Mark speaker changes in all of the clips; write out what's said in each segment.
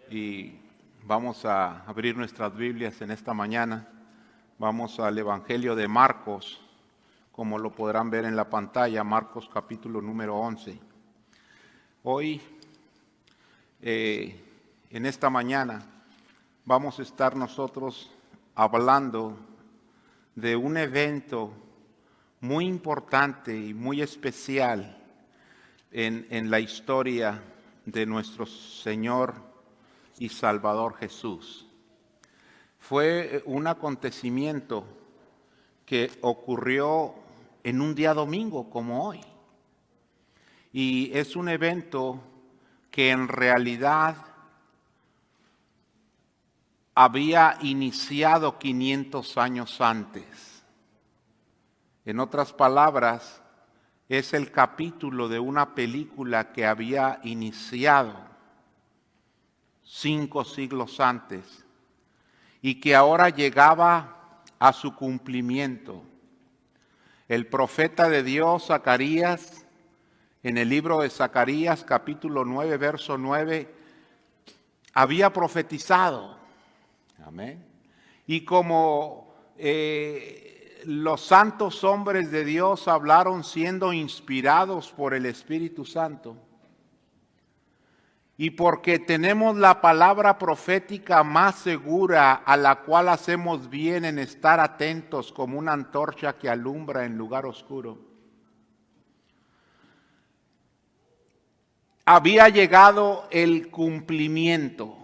Speaker 1: Y vamos a abrir nuestras Biblias en esta mañana. Vamos al Evangelio de Marcos, como lo podrán ver en la pantalla, Marcos capítulo número 11. Hoy, en esta mañana, vamos a estar nosotros hablando de un evento muy importante y muy especial en la historia de nuestro Señor y Salvador Jesús. Fue un acontecimiento que ocurrió en un día domingo como hoy. Y es un evento que en realidad había iniciado 500 años antes. En otras palabras, es el capítulo de una película que había iniciado 5 siglos antes y que ahora llegaba a su cumplimiento. El profeta de Dios, Zacarías, en el libro de Zacarías, capítulo 9, verso 9, había profetizado. Amén. Y como los santos hombres de Dios hablaron siendo inspirados por el Espíritu Santo, y porque tenemos la palabra profética más segura, a la cual hacemos bien en estar atentos como una antorcha que alumbra en lugar oscuro, había llegado el cumplimiento.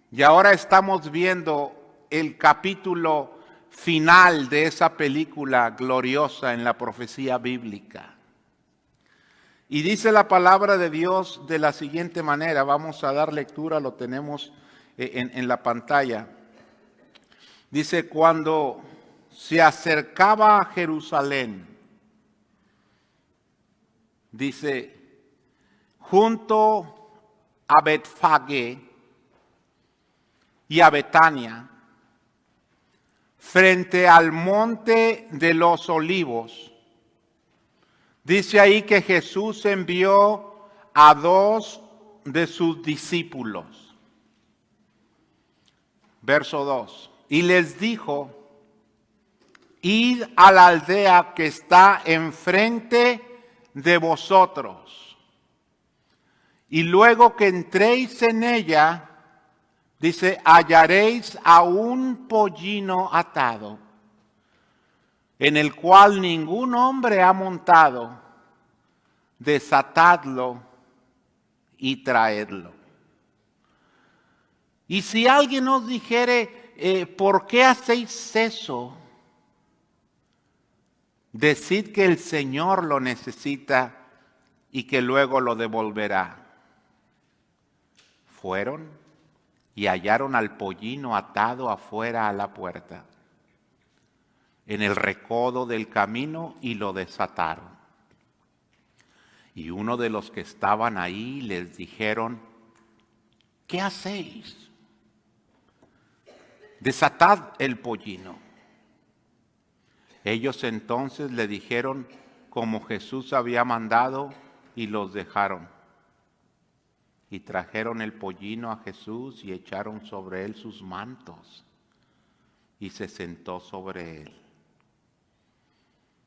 Speaker 1: Y ahora estamos viendo el capítulo final de esa película gloriosa en la profecía bíblica. Y dice la palabra de Dios de la siguiente manera. Vamos a dar lectura, lo tenemos en la pantalla. Dice, cuando se acercaba a Jerusalén, dice, junto a Betfagé y a Betania, frente al monte de los olivos, dice ahí que Jesús envió a 2 de sus discípulos. Verso 2. Y les dijo, id a la aldea que está enfrente de vosotros, y luego que entréis en ella, dice, hallaréis a un pollino atado, en el cual ningún hombre ha montado. Desatadlo y traedlo. Y si alguien os dijere, ¿por qué hacéis eso? Decid que el Señor lo necesita y que luego lo devolverá. Fueron y hallaron al pollino atado afuera a la puerta, en el recodo del camino, y lo desataron. Y uno de los que estaban ahí les dijeron, ¿qué hacéis? Desatad el pollino. Ellos entonces le dijeron como Jesús había mandado, y los dejaron. Y trajeron el pollino a Jesús y echaron sobre él sus mantos, y se sentó sobre él.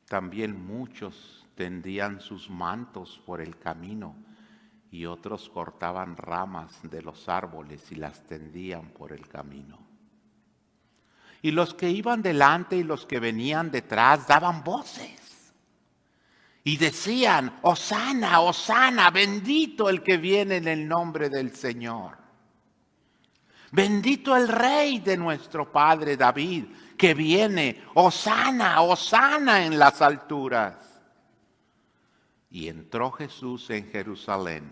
Speaker 1: También muchos tendían sus mantos por el camino, y otros cortaban ramas de los árboles y las tendían por el camino. Y los que iban delante y los que venían detrás daban voces y decían, Hosana, Hosana, bendito el que viene en el nombre del Señor. Bendito el Rey de nuestro Padre David, que viene, Hosana, Hosana en las alturas. Y entró Jesús en Jerusalén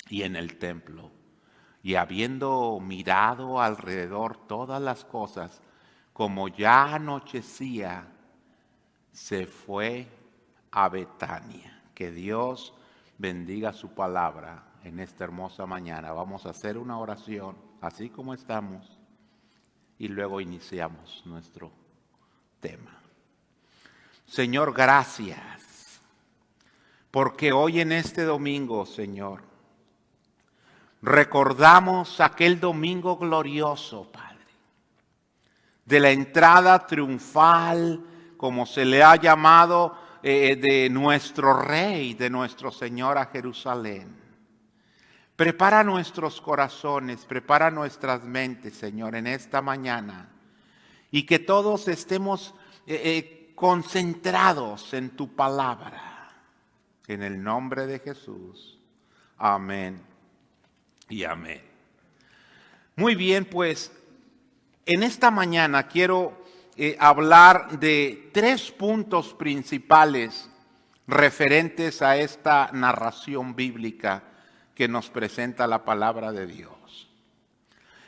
Speaker 1: y en el templo, y habiendo mirado alrededor todas las cosas, como ya anochecía, se fue a Betania. Que Dios bendiga su palabra en esta hermosa mañana. Vamos a hacer una oración, así como estamos, y luego iniciamos nuestro tema. Señor, gracias, porque hoy en este domingo, Señor, recordamos aquel domingo glorioso, Padre, de la entrada triunfal, como se le ha llamado, de nuestro Rey, de nuestro Señor a Jerusalén. Prepara nuestros corazones, prepara nuestras mentes, Señor, en esta mañana, y que todos estemos concentrados en tu palabra. En el nombre de Jesús. Amén y amén. Muy bien, pues en esta mañana quiero hablar de 3 puntos principales referentes a esta narración bíblica que nos presenta la palabra de Dios.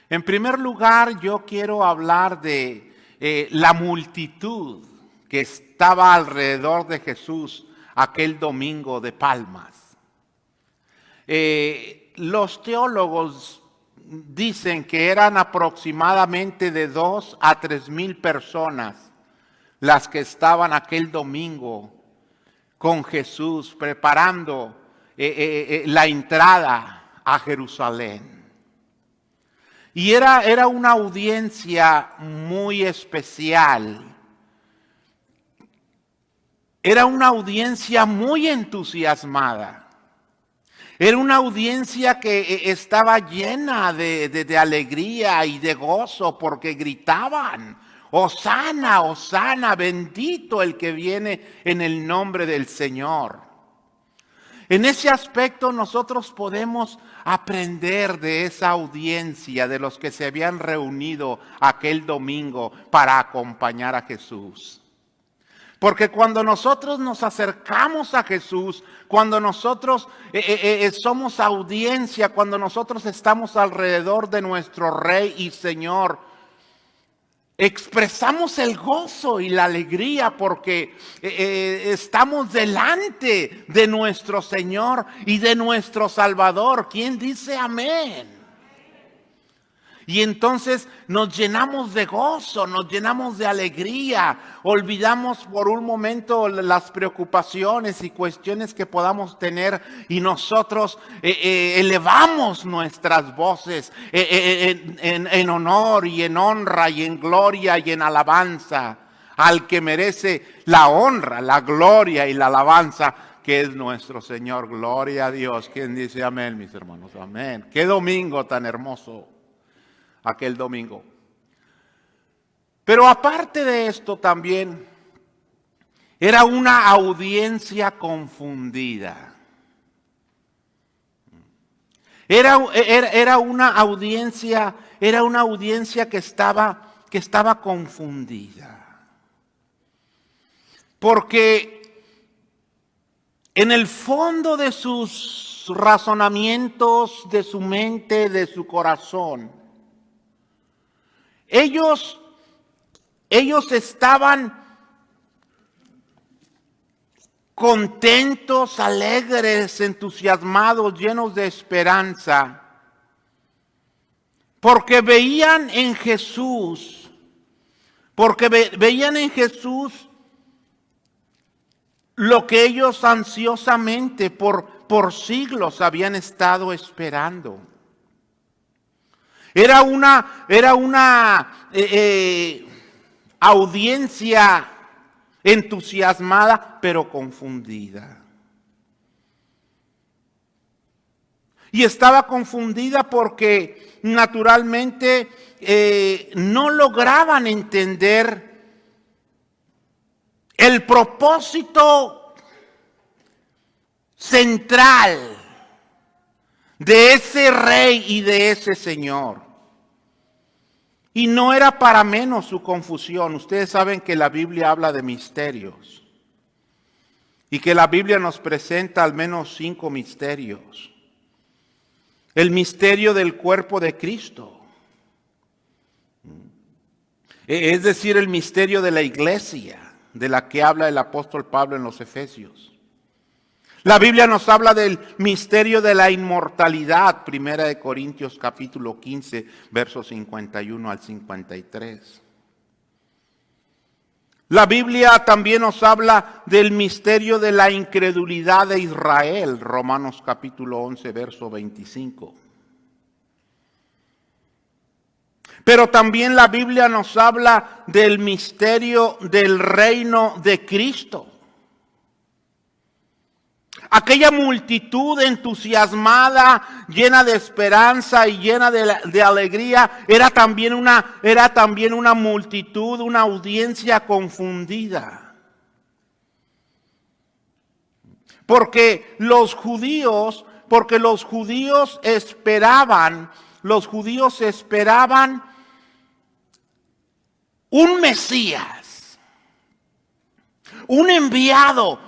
Speaker 1: En primer lugar, yo quiero hablar de la multitud que estaba alrededor de Jesús aquel domingo de Palmas. Los teólogos dicen que eran aproximadamente de 2 a 3 mil personas las que estaban aquel domingo con Jesús preparando la entrada a Jerusalén. Y era una audiencia muy especial. Era una audiencia muy entusiasmada. Era una audiencia que estaba llena de alegría y de gozo porque gritaban: Hosana, Hosana, bendito el que viene en el nombre del Señor. En ese aspecto nosotros podemos aprender de esa audiencia, de los que se habían reunido aquel domingo para acompañar a Jesús. Porque cuando nosotros nos acercamos a Jesús, cuando nosotros somos audiencia, cuando nosotros estamos alrededor de nuestro Rey y Señor, expresamos el gozo y la alegría porque estamos delante de nuestro Señor y de nuestro Salvador. ¿Quién dice amén? Y entonces nos llenamos de gozo, nos llenamos de alegría, olvidamos por un momento las preocupaciones y cuestiones que podamos tener y nosotros elevamos nuestras voces en honor y en honra y en gloria y en alabanza al que merece la honra, la gloria y la alabanza, que es nuestro Señor. Gloria a Dios. ¿Quién dice amén, mis hermanos? Amén. Qué domingo tan hermoso aquel domingo. Pero aparte de esto también era una audiencia confundida. Era una audiencia que estaba confundida. Porque en el fondo de sus razonamientos, de su mente, de su corazón, ellos estaban contentos, alegres, entusiasmados, llenos de esperanza, porque veían en Jesús, lo que ellos ansiosamente por siglos habían estado esperando. Era una audiencia entusiasmada, pero confundida. Y estaba confundida porque naturalmente no lograban entender el propósito central de ese Rey y de ese Señor. Y no era para menos su confusión. Ustedes saben que la Biblia habla de misterios. Y que la Biblia nos presenta al menos 5 misterios. El misterio del cuerpo de Cristo. Es decir, el misterio de la iglesia, de la que habla el apóstol Pablo en los Efesios. La Biblia nos habla del misterio de la inmortalidad, 1 Corintios capítulo 15, versos 51 al 53. La Biblia también nos habla del misterio de la incredulidad de Israel, Romanos capítulo 11, verso 25. Pero también la Biblia nos habla del misterio del reino de Cristo. Aquella multitud entusiasmada, llena de esperanza y llena de alegría, era también una multitud, una audiencia confundida. Porque los judíos esperaban un Mesías, un enviado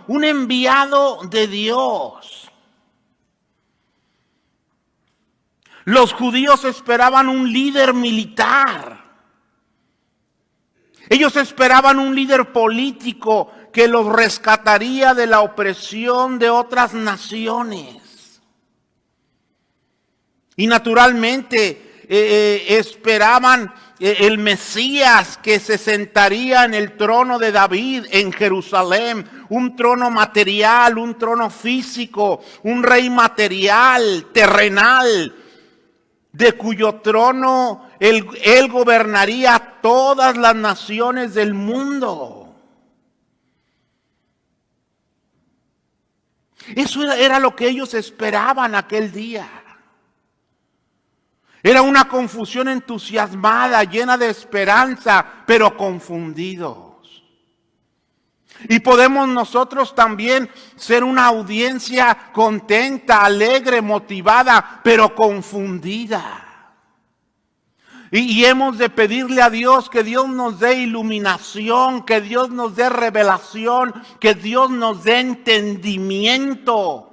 Speaker 1: de Dios. Los judíos esperaban un líder militar. Ellos esperaban un líder político que los rescataría de la opresión de otras naciones. Y naturalmente esperaban el Mesías que se sentaría en el trono de David en Jerusalén, un trono material, un trono físico, un rey material, terrenal, de cuyo trono él gobernaría todas las naciones del mundo. Eso era lo que ellos esperaban aquel día. Era una confusión entusiasmada, llena de esperanza, pero confundidos. Y podemos nosotros también ser una audiencia contenta, alegre, motivada, pero confundida. Y hemos de pedirle a Dios que Dios nos dé iluminación, que Dios nos dé revelación, que Dios nos dé entendimiento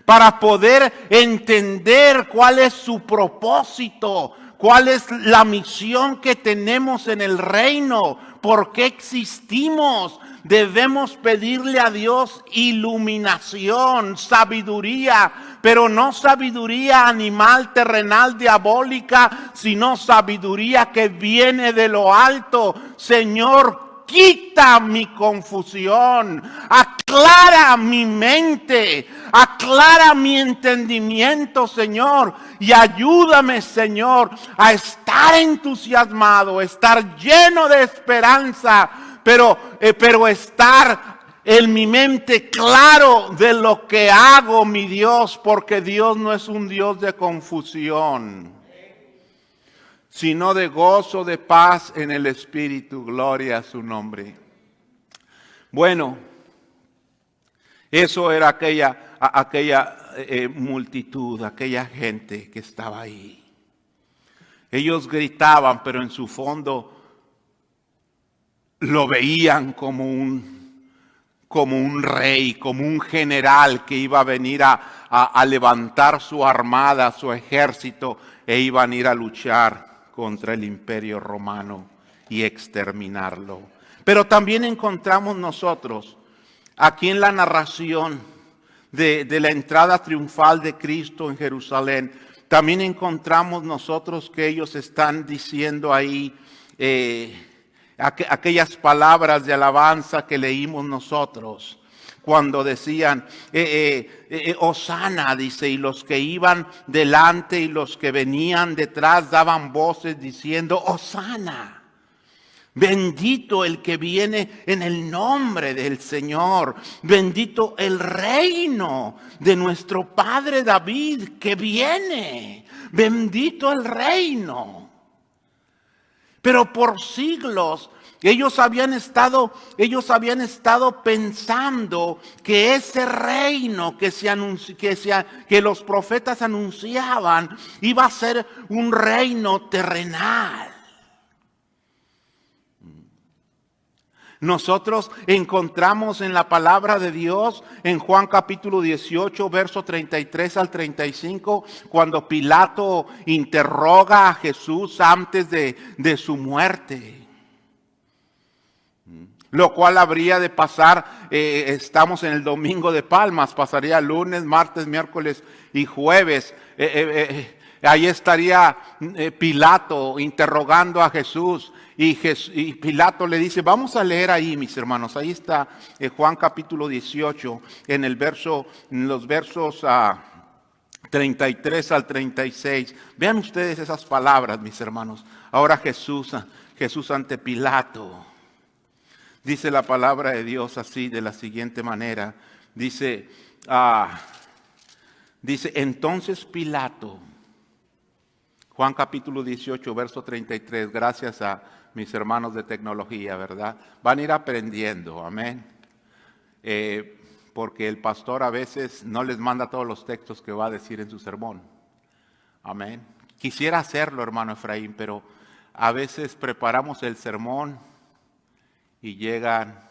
Speaker 1: para poder entender cuál es su propósito, cuál es la misión que tenemos en el reino, por qué existimos. Debemos pedirle a Dios iluminación, sabiduría, pero no sabiduría animal, terrenal, diabólica, sino sabiduría que viene de lo alto. Señor, quita mi confusión, aclara mi mente, aclara mi entendimiento, Señor, y ayúdame, Señor, a estar entusiasmado, estar lleno de esperanza, pero estar en mi mente claro de lo que hago, mi Dios, porque Dios no es un Dios de confusión, sino de gozo, de paz en el Espíritu. Gloria a su nombre. Bueno, eso era aquella multitud, aquella gente que estaba ahí. Ellos gritaban, pero en su fondo lo veían como un rey, como un general que iba a venir a levantar su armada, su ejército, e iban a ir a luchar contra el imperio romano y exterminarlo. Pero también encontramos nosotros, aquí en la narración de la entrada triunfal de Cristo en Jerusalén, también encontramos nosotros que ellos están diciendo ahí aquellas palabras de alabanza que leímos nosotros, cuando decían, Hosana, dice, y los que iban delante y los que venían detrás daban voces diciendo, Hosana. Bendito el que viene en el nombre del Señor. Bendito el reino de nuestro Padre David que viene. Bendito el reino. Pero por siglos ellos habían estado pensando que ese reino que los profetas anunciaban iba a ser un reino terrenal. Nosotros encontramos en la palabra de Dios, en Juan capítulo 18, verso 33 al 35, cuando Pilato interroga a Jesús antes de su muerte. Lo cual habría de pasar, estamos en el domingo de Palmas, pasaría lunes, martes, miércoles y jueves. Ahí estaría Pilato interrogando a Jesús. Y Pilato le dice, vamos a leer ahí, mis hermanos. Ahí está Juan capítulo 18, en los versos 33 al 36. Vean ustedes esas palabras, mis hermanos. Ahora Jesús ante Pilato. Dice la palabra de Dios así, de la siguiente manera. Dice, entonces Pilato, Juan capítulo 18, verso 33, gracias a mis hermanos de tecnología, ¿verdad? Van a ir aprendiendo, amén. Porque el pastor a veces no les manda todos los textos que va a decir en su sermón. Amén. Quisiera hacerlo, hermano Efraín, pero a veces preparamos el sermón y llegan,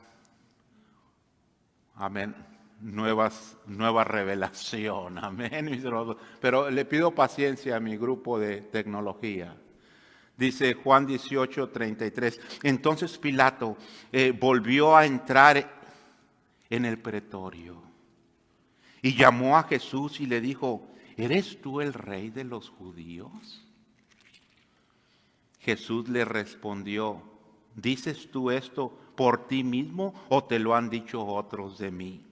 Speaker 1: amén, nueva revelación, amén, mis hermanos. Pero le pido paciencia a mi grupo de tecnología. Dice Juan 18, 33. Entonces Pilato volvió a entrar en el pretorio y llamó a Jesús y le dijo, ¿eres tú el rey de los judíos? Jesús le respondió, ¿dices tú esto por ti mismo o te lo han dicho otros de mí?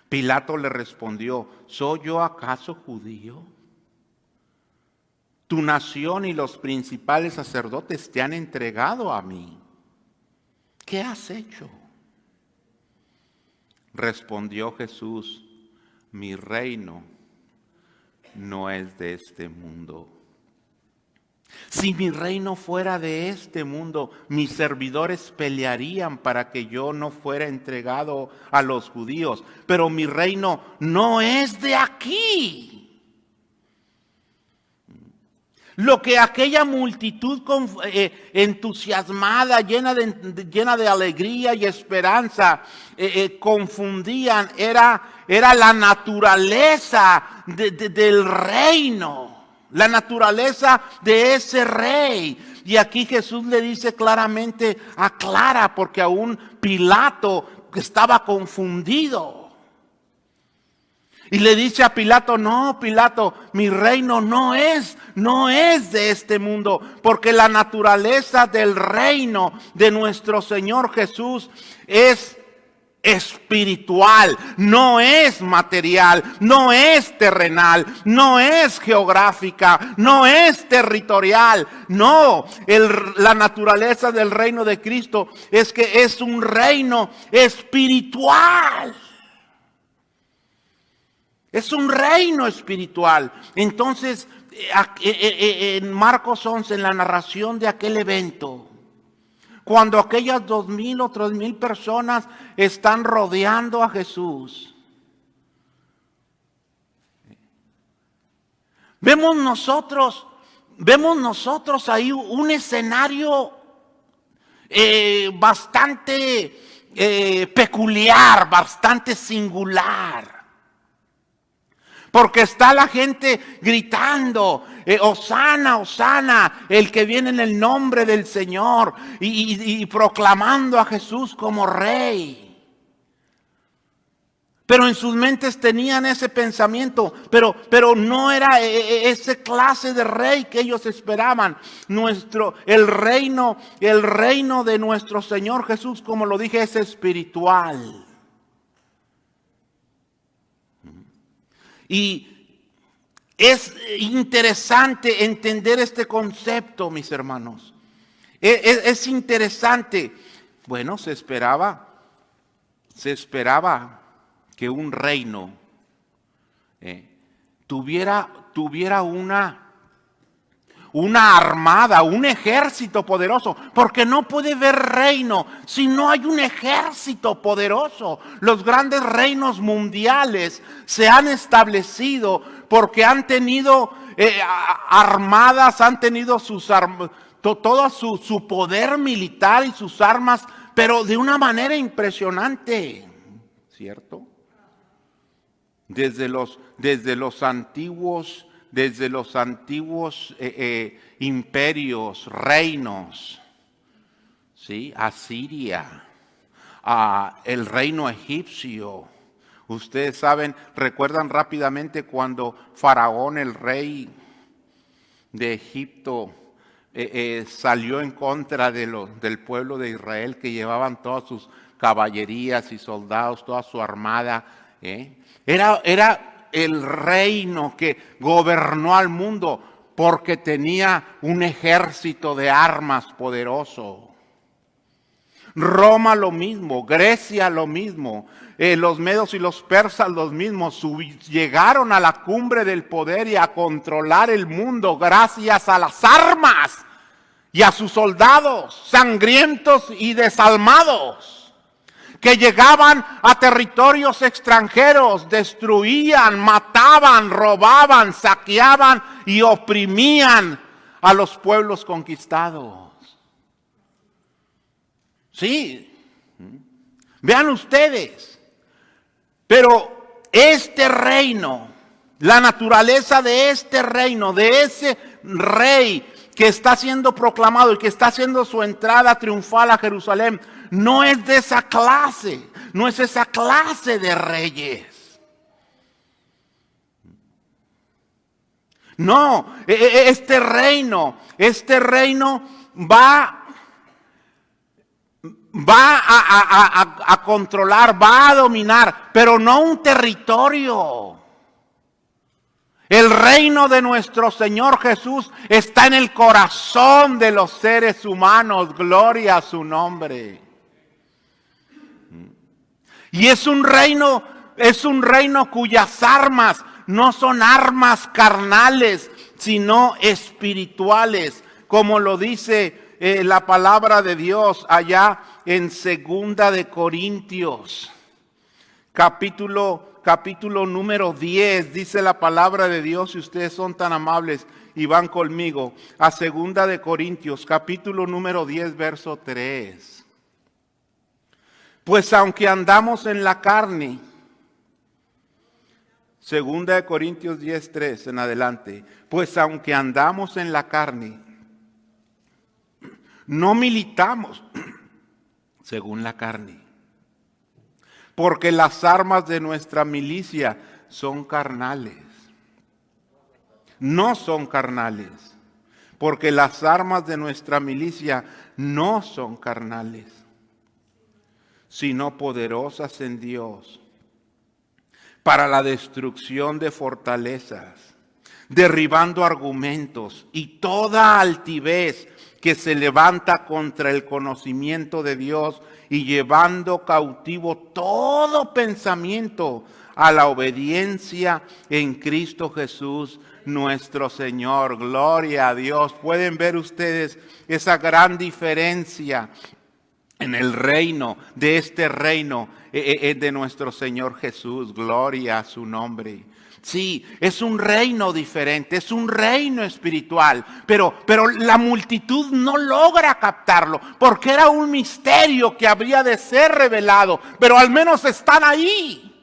Speaker 1: Pilato le respondió, ¿soy yo acaso judío? Tu nación y los principales sacerdotes te han entregado a mí. ¿Qué has hecho? Respondió Jesús, mi reino no es de este mundo. Si mi reino fuera de este mundo, mis servidores pelearían para que yo no fuera entregado a los judíos. Pero mi reino no es de aquí. Lo que aquella multitud entusiasmada, llena de alegría y esperanza, confundían, era la naturaleza del reino, la naturaleza de ese rey. Y aquí Jesús le dice claramente, aclara, porque aún Pilato estaba confundido. Y le dice a Pilato, no, Pilato, mi reino no es de este mundo, porque la naturaleza del reino de nuestro Señor Jesús es espiritual, no es material, no es terrenal, no es geográfica, no es territorial. No, la naturaleza del reino de Cristo es que es un reino espiritual. Es un reino espiritual. Entonces, en Marcos 11, en la narración de aquel evento, cuando aquellas 2,000 o 3,000 personas están rodeando a Jesús, vemos nosotros ahí un escenario bastante peculiar, bastante singular. Porque está la gente gritando, Hosana, Hosana, el que viene en el nombre del Señor, y proclamando a Jesús como rey. Pero en sus mentes tenían ese pensamiento, pero no era esa clase de rey que ellos esperaban. El reino de nuestro Señor Jesús, como lo dije, es espiritual. Y es interesante entender este concepto, mis hermanos. Es interesante. Bueno, se esperaba que un reino tuviera una armada, un ejército poderoso, porque no puede haber reino si no hay un ejército poderoso. Los grandes reinos mundiales se han establecido porque han tenido armadas, han tenido todo su poder militar y sus armas, pero de una manera impresionante, ¿cierto? Desde los antiguos imperios, reinos, ¿sí? Asiria, el reino egipcio. Ustedes recuerdan rápidamente cuando Faraón, el rey de Egipto, salió en contra del pueblo de Israel, que llevaban todas sus caballerías y soldados, toda su armada. Era el reino que gobernó al mundo porque tenía un ejército de armas poderoso. Roma lo mismo, Grecia lo mismo, los medos y los persas los mismos, llegaron a la cumbre del poder y a controlar el mundo gracias a las armas y a sus soldados sangrientos y desalmados, que llegaban a territorios extranjeros, destruían, mataban, robaban, saqueaban y oprimían a los pueblos conquistados. Sí, vean ustedes, pero este reino, la naturaleza de este reino, de ese rey que está siendo proclamado y que está haciendo su entrada triunfal a Jerusalén, no es de esa clase, no es esa clase de reyes. No, este reino va a controlar, va a dominar, pero no un territorio. El reino de nuestro Señor Jesús está en el corazón de los seres humanos. Gloria a su nombre. Y es un reino cuyas armas no son armas carnales, sino espirituales, como lo dice la palabra de Dios allá en 2 de Corintios, capítulo número 10, dice la palabra de Dios, si ustedes son tan amables y van conmigo a 2 de Corintios, capítulo número 10, verso 3. Pues aunque andamos en la carne, 2 de Corintios 10, 3 en adelante, pues aunque andamos en la carne, no militamos según la carne, porque las armas de nuestra milicia son carnales. No son carnales, porque las armas de nuestra milicia no son carnales, sino poderosas en Dios para la destrucción de fortalezas, derribando argumentos y toda altivez que se levanta contra el conocimiento de Dios y llevando cautivo todo pensamiento a la obediencia en Cristo Jesús nuestro Señor. Gloria a Dios. Pueden ver ustedes esa gran diferencia en el reino, de este reino de nuestro Señor Jesús. Gloria a su nombre. Sí, es un reino diferente, es un reino espiritual, pero la multitud no logra captarlo, porque era un misterio que habría de ser revelado, pero al menos están ahí.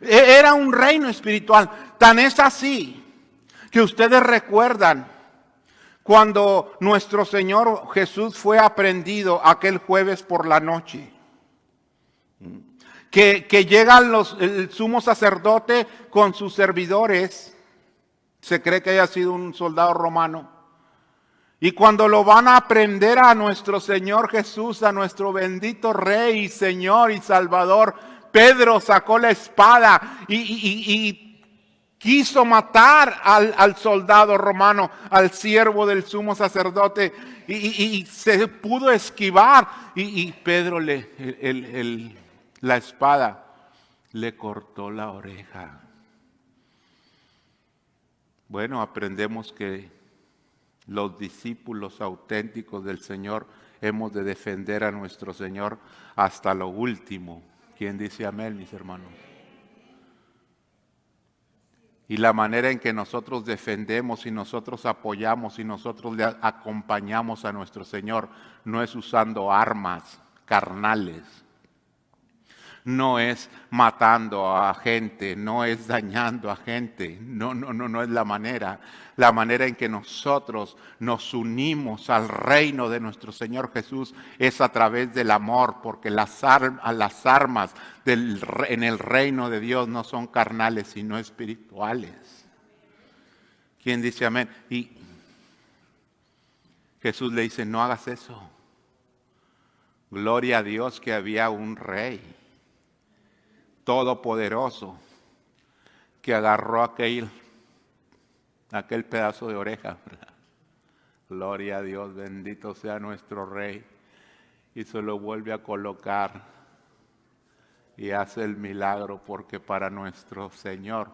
Speaker 1: Era un reino espiritual, tan es así que ustedes recuerdan cuando nuestro Señor Jesús fue aprehendido aquel jueves por la noche. Que llegan el sumo sacerdote con sus servidores, se cree que haya sido un soldado romano, y cuando lo van a prender a nuestro Señor Jesús, a nuestro bendito Rey, Señor y Salvador, Pedro sacó la espada y quiso matar al soldado romano, al siervo del sumo sacerdote, y se pudo esquivar, y Pedro la espada le cortó la oreja. Bueno, aprendemos que los discípulos auténticos del Señor hemos de defender a nuestro Señor hasta lo último. ¿Quién dice amén, mis hermanos? Y la manera en que nosotros defendemos y nosotros apoyamos y nosotros le acompañamos a nuestro Señor no es usando armas carnales. No es matando a gente, no es dañando a gente, no es la manera. La manera en que nosotros nos unimos al reino de nuestro Señor Jesús es a través del amor, porque las armas en el reino de Dios no son carnales, sino espirituales. ¿Quién dice amén? Y Jesús le dice, no hagas eso. Gloria a Dios que había un rey todopoderoso, que agarró aquel pedazo de oreja. Gloria a Dios, bendito sea nuestro Rey. Y se lo vuelve a colocar y hace el milagro, porque para nuestro Señor,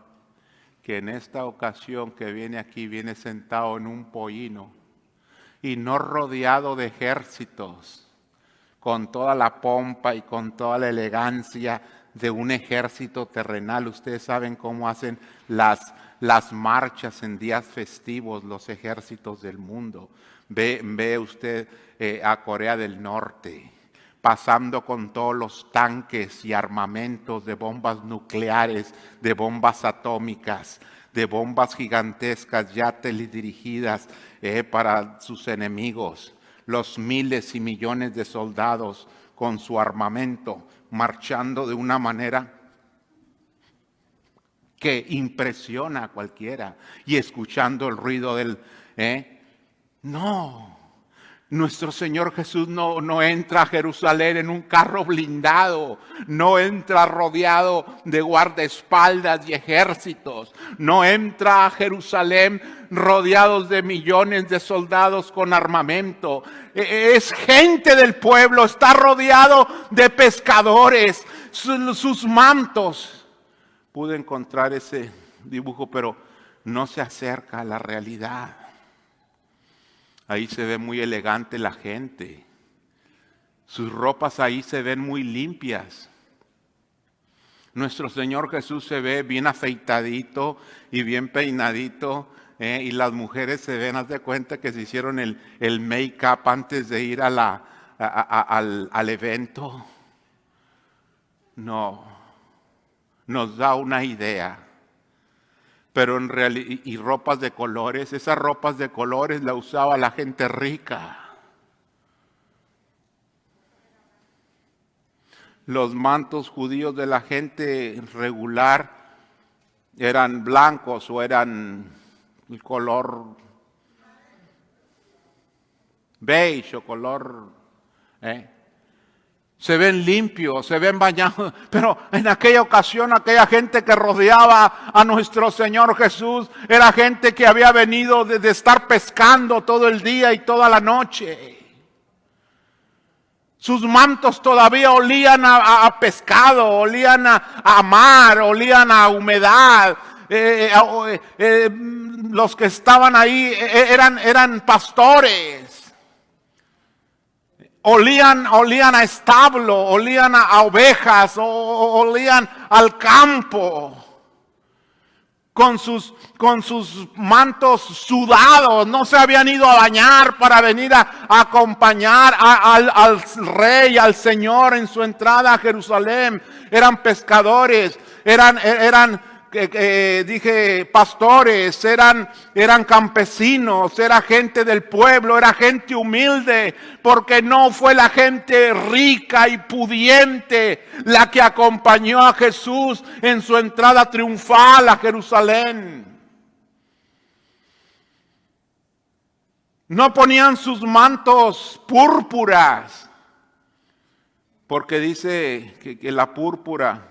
Speaker 1: que en esta ocasión que viene aquí, viene sentado en un pollino y no rodeado de ejércitos, con toda la pompa y con toda la elegancia de un ejército terrenal. Ustedes saben cómo hacen las marchas en días festivos los ejércitos del mundo. Ve usted a Corea del Norte, pasando con todos los tanques y armamentos de bombas nucleares, de bombas atómicas, de bombas gigantescas ya teledirigidas para sus enemigos. Los miles y millones de soldados con su armamento marchando de una manera que impresiona a cualquiera, y escuchando el ruido del... No, nuestro Señor Jesús no entra a Jerusalén en un carro blindado, no entra rodeado de guardaespaldas y ejércitos, no entra a Jerusalén rodeados de millones de soldados con armamento. Es gente del pueblo, está rodeado de pescadores, sus mantos. Pude encontrar ese dibujo, pero no se acerca a la realidad. Ahí se ve muy elegante la gente. Sus ropas ahí se ven muy limpias. Nuestro Señor Jesús se ve bien afeitadito y bien peinadito. Y las mujeres se ven, haz de cuenta que se hicieron el make-up antes de ir al evento. No, nos da una idea. Pero en realidad, y ropas de colores, esas ropas de colores la usaba la gente rica. Los mantos judíos de la gente regular eran blancos o eran el color beige o color... Se ven limpios, se ven bañados, pero en aquella ocasión aquella gente que rodeaba a nuestro Señor Jesús era gente que había venido de estar pescando todo el día y toda la noche. Sus mantos todavía olían a pescado, olían a mar, olían a humedad. Los que estaban ahí eran pastores. Olían a establo, olían a ovejas, olían al campo, con sus mantos sudados. No se habían ido a bañar para venir a acompañar al rey, al Señor en su entrada a Jerusalén. Eran pescadores, eran pastores, eran campesinos, era gente del pueblo, era gente humilde, porque no fue la gente rica y pudiente la que acompañó a Jesús en su entrada triunfal a Jerusalén. No ponían sus mantos púrpuras, porque dice que la púrpura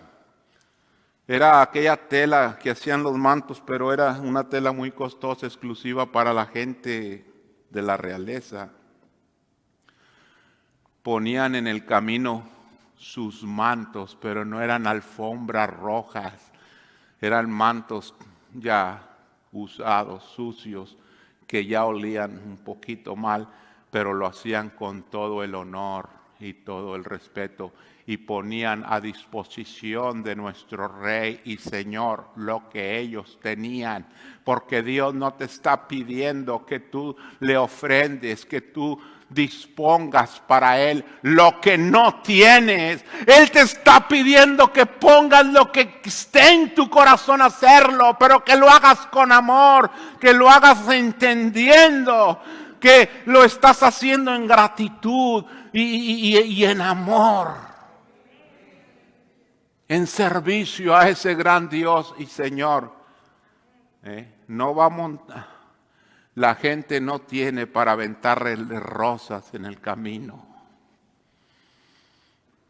Speaker 1: era aquella tela que hacían los mantos, pero era una tela muy costosa, exclusiva para la gente de la realeza. Ponían en el camino sus mantos, pero no eran alfombras rojas, eran mantos ya usados, sucios, que ya olían un poquito mal, pero lo hacían con todo el honor y todo el respeto, y ponían a disposición de nuestro Rey y Señor lo que ellos tenían, porque Dios no te está pidiendo que tú le ofrendes, que tú dispongas para Él lo que no tienes. Él te está pidiendo que pongas lo que esté en tu corazón hacerlo, pero que lo hagas con amor, que lo hagas entendiendo que lo estás haciendo en gratitud y en amor, en servicio a ese gran Dios y Señor. No vamos, la gente no tiene para aventarle rosas en el camino,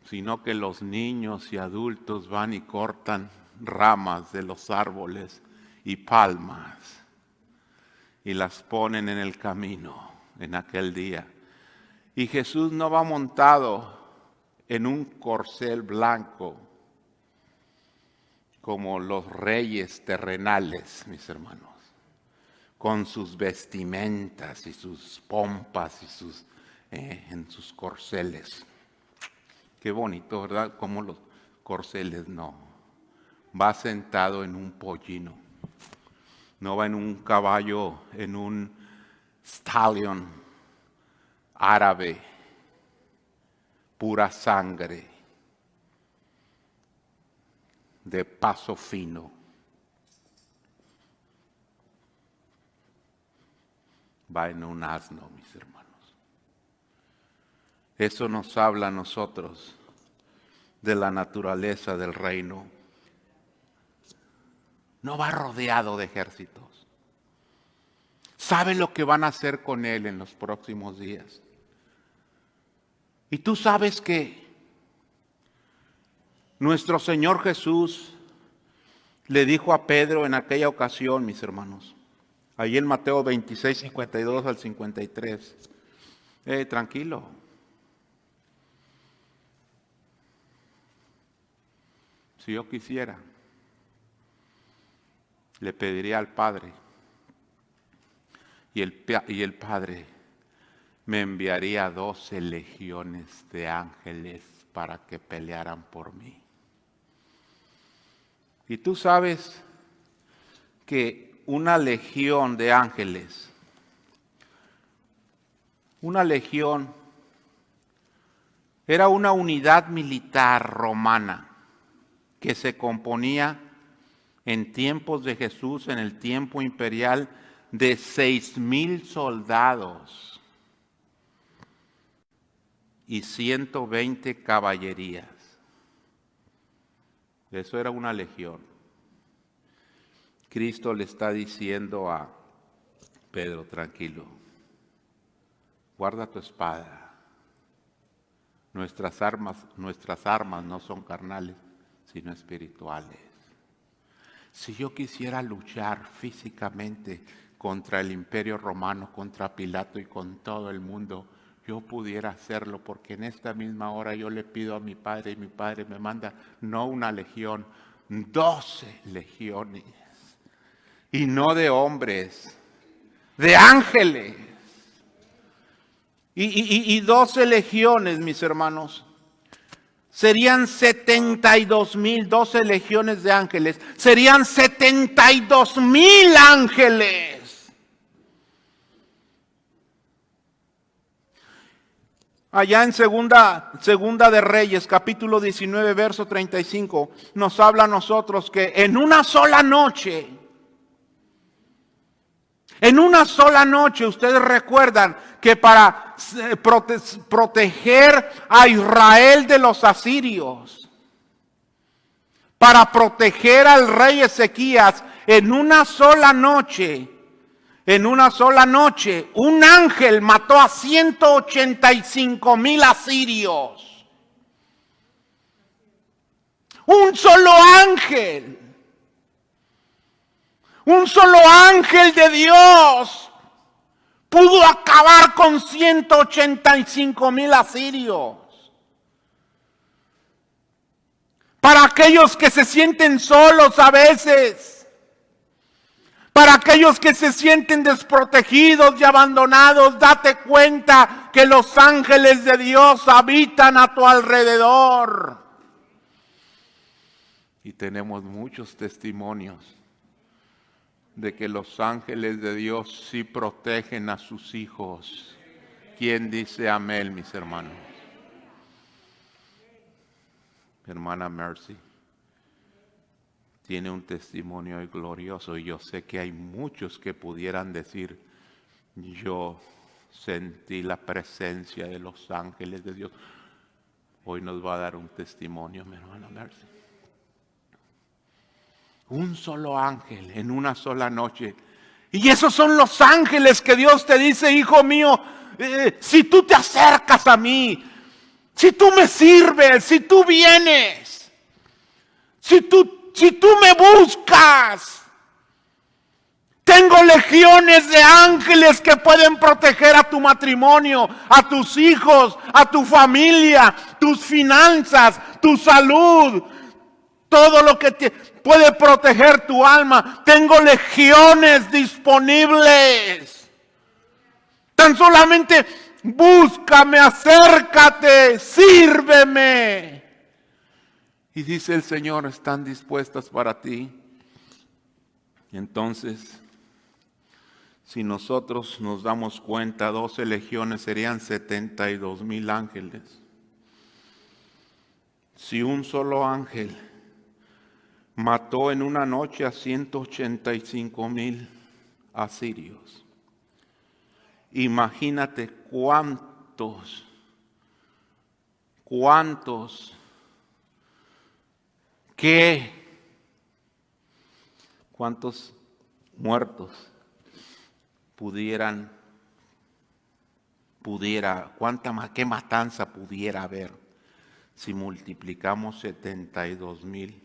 Speaker 1: sino que los niños y adultos van y cortan ramas de los árboles y palmas y las ponen en el camino en aquel día. Y Jesús no va montado en un corcel blanco como los reyes terrenales, mis hermanos, con sus vestimentas y sus pompas y en sus corceles. Qué bonito, ¿verdad? Como los corceles, no. Va sentado en un pollino. No va en un caballo, en un stallion árabe, pura sangre, de paso fino. Va en un asno, mis hermanos. Eso nos habla a nosotros de la naturaleza del reino. No va rodeado de ejércitos. Sabe lo que van a hacer con él en los próximos días. Y tú sabes que nuestro Señor Jesús le dijo a Pedro en aquella ocasión, mis hermanos, ahí en Mateo 26, 52 al 53, tranquilo. Si yo quisiera, le pediría al Padre y el Padre me enviaría 12 legiones de ángeles para que pelearan por mí. Y tú sabes que una legión de ángeles, una legión, era una unidad militar romana que se componía en tiempos de Jesús, en el tiempo imperial, de 6,000 soldados y 120 caballerías. Eso era una legión. Cristo le está diciendo a Pedro, tranquilo, guarda tu espada. Nuestras armas no son carnales, sino espirituales. Si yo quisiera luchar físicamente contra el imperio romano, contra Pilato y con todo el mundo, yo pudiera hacerlo, porque en esta misma hora yo le pido a mi Padre y mi Padre me manda no una legión, 12 legiones. Y no de hombres, de ángeles. Y 12 legiones, mis hermanos, serían 72,000, 12 legiones de ángeles, serían 72,000 ángeles. Allá en segunda de Reyes, capítulo 19, verso 35, nos habla a nosotros que en una sola noche, ustedes recuerdan que para proteger a Israel de los asirios, para proteger al rey Ezequías, en una sola noche, un ángel mató a 185,000 asirios. Un solo ángel. Un solo ángel de Dios pudo acabar con 185,000 asirios. Para aquellos que se sienten solos a veces, para aquellos que se sienten desprotegidos y abandonados, date cuenta que los ángeles de Dios habitan a tu alrededor. Y tenemos muchos testimonios de que los ángeles de Dios sí protegen a sus hijos. ¿Quién dice amén, mis hermanos? Hermana Mercy tiene un testimonio glorioso y yo sé que hay muchos que pudieran decir, yo sentí la presencia de los ángeles de Dios. Hoy nos va a dar un testimonio, mi hermana Mercy. Un solo ángel en una sola noche. Y esos son los ángeles que Dios te dice, hijo mío, si tú te acercas a mí, si tú me sirves, si tú vienes, si Si tú me buscas, tengo legiones de ángeles que pueden proteger a tu matrimonio, a tus hijos, a tu familia, tus finanzas, tu salud, todo lo que puede proteger tu alma. Tengo legiones disponibles. Tan solamente búscame, acércate, sírveme. Y dice el Señor, están dispuestas para ti. Y entonces, si nosotros nos damos cuenta, 12 legiones serían 72,000 ángeles. Si un solo ángel mató en una noche a 185,000 asirios, imagínate cuántos muertos qué matanza pudiera haber si multiplicamos 72,000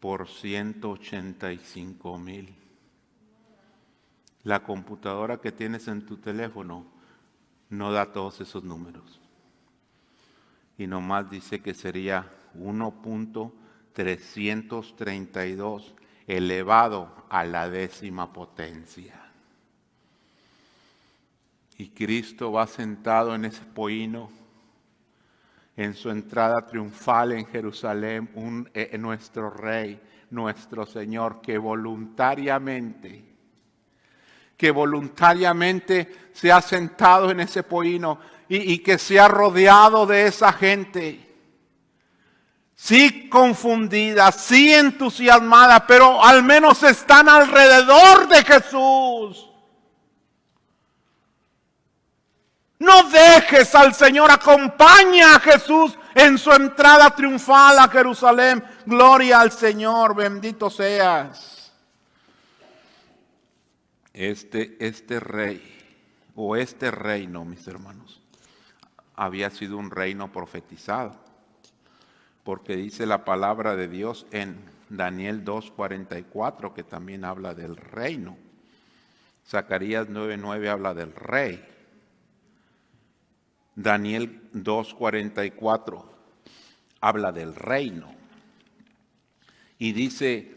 Speaker 1: por 185,000. La computadora que tienes en tu teléfono no da todos esos números. Y nomás dice que sería 1.332 elevado a la 10ª potencia. Y Cristo va sentado en ese pollino, en su entrada triunfal en Jerusalén, nuestro Rey, nuestro Señor, que voluntariamente se ha sentado en ese pollino y que se ha rodeado de esa gente. Sí confundida, sí entusiasmada, pero al menos están alrededor de Jesús. No dejes al Señor, acompaña a Jesús en su entrada triunfal a Jerusalén. Gloria al Señor, bendito seas. Este reino, mis hermanos, había sido un reino profetizado, porque dice la palabra de Dios en Daniel 2:44, que también habla del reino. Zacarías 9:9 habla del rey. Daniel 2:44 habla del reino. Y dice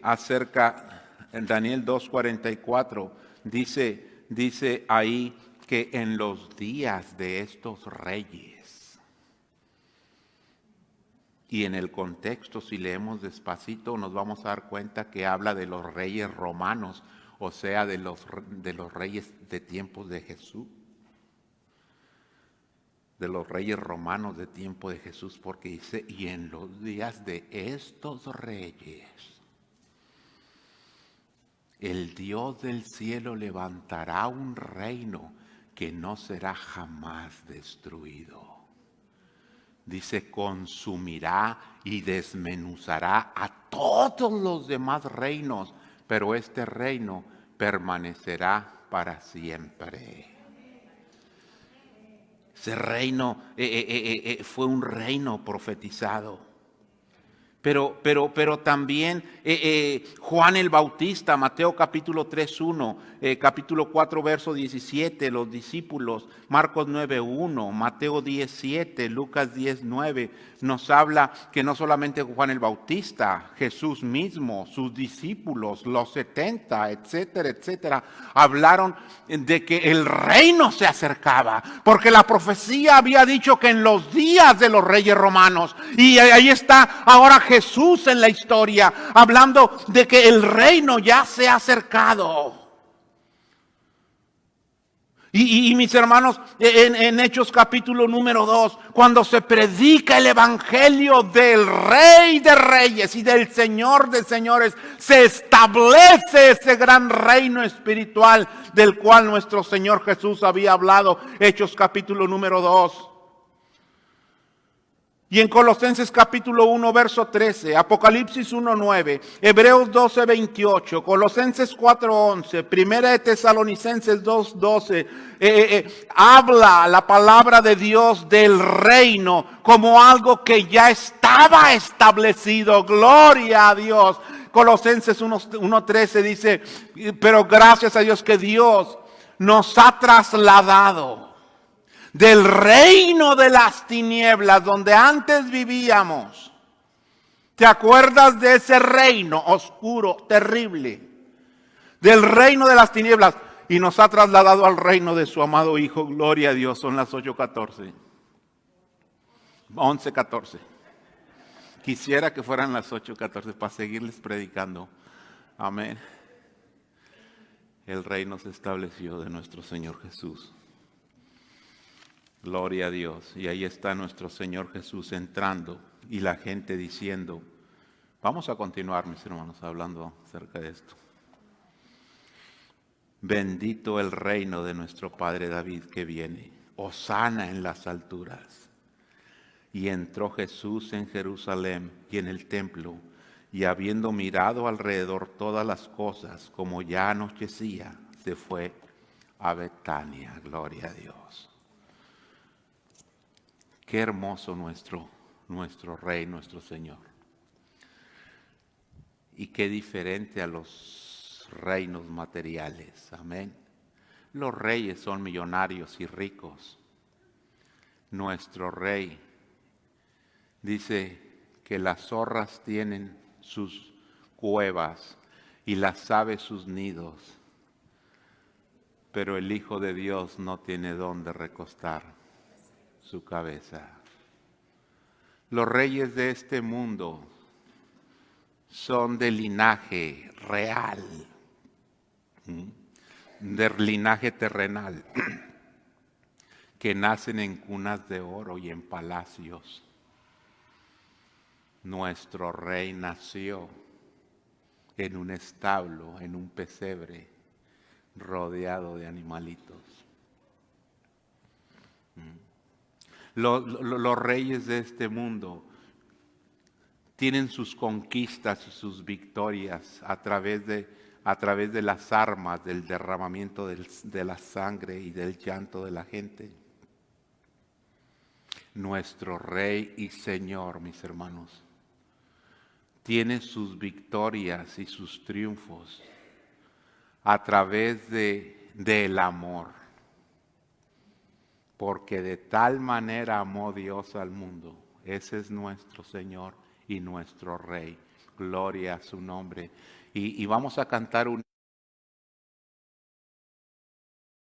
Speaker 1: en Daniel 2:44, dice ahí que en los días de estos reyes, y en el contexto, si leemos despacito, nos vamos a dar cuenta que habla de los reyes romanos, o sea, de los reyes de tiempos de Jesús. De los reyes romanos de tiempo de Jesús, porque dice, y en los días de estos reyes, el Dios del cielo levantará un reino que no será jamás destruido. Dice, consumirá y desmenuzará a todos los demás reinos, pero este reino permanecerá para siempre. Ese reino fue un reino profetizado. Pero también Juan el Bautista, Mateo capítulo 3:1, capítulo 4 verso 17, los discípulos, Marcos 9:1, Mateo 10:7, Lucas 10:9, nos habla que no solamente Juan el Bautista, Jesús mismo, sus discípulos, los 70, etcétera, etcétera, hablaron de que el reino se acercaba, porque la profecía había dicho que en los días de los reyes romanos, y ahí está ahora Jesús en la historia, hablando de que el reino ya se ha acercado. Y mis hermanos, en Hechos capítulo número 2, cuando se predica el evangelio del Rey de Reyes y del Señor de Señores, se establece ese gran reino espiritual del cual nuestro Señor Jesús había hablado. Hechos capítulo número 2. Y en Colosenses capítulo 1, verso 13, Apocalipsis 1, 9, Hebreos 12, 28, Colosenses 4, 11, Primera de Tesalonicenses 2, 12, habla la palabra de Dios del reino como algo que ya estaba establecido. Gloria a Dios. Colosenses 1, 13 dice, pero gracias a Dios que Dios nos ha trasladado del reino de las tinieblas donde antes vivíamos. ¿Te acuerdas de ese reino oscuro, terrible? Del reino de las tinieblas. Y nos ha trasladado al reino de su amado Hijo. Gloria a Dios. Son las 8:14. 11:14. Quisiera que fueran las 8:14 para seguirles predicando. Amén. El reino se estableció de nuestro Señor Jesús. Gloria a Dios. Y ahí está nuestro Señor Jesús entrando y la gente diciendo, vamos a continuar, mis hermanos, hablando acerca de esto. Bendito el reino de nuestro Padre David que viene. Hosana en las alturas. Y entró Jesús en Jerusalén y en el templo, y habiendo mirado alrededor todas las cosas, como ya anochecía, se fue a Betania. Gloria a Dios. Qué hermoso nuestro Rey, nuestro Señor. Y qué diferente a los reinos materiales. Amén. Los reyes son millonarios y ricos. Nuestro Rey dice que las zorras tienen sus cuevas y las aves sus nidos, pero el Hijo de Dios no tiene dónde recostar su cabeza. Los reyes de este mundo son de linaje real, de linaje terrenal, que nacen en cunas de oro y en palacios. Nuestro Rey nació en un establo, en un pesebre, rodeado de animalitos. Los reyes de este mundo tienen sus conquistas y sus victorias a través de las armas, del derramamiento de la sangre y del llanto de la gente. Nuestro Rey y Señor, mis hermanos, tiene sus victorias y sus triunfos a través del amor. Porque de tal manera amó Dios al mundo. Ese es nuestro Señor y nuestro Rey. Gloria a su nombre. Y vamos a cantar un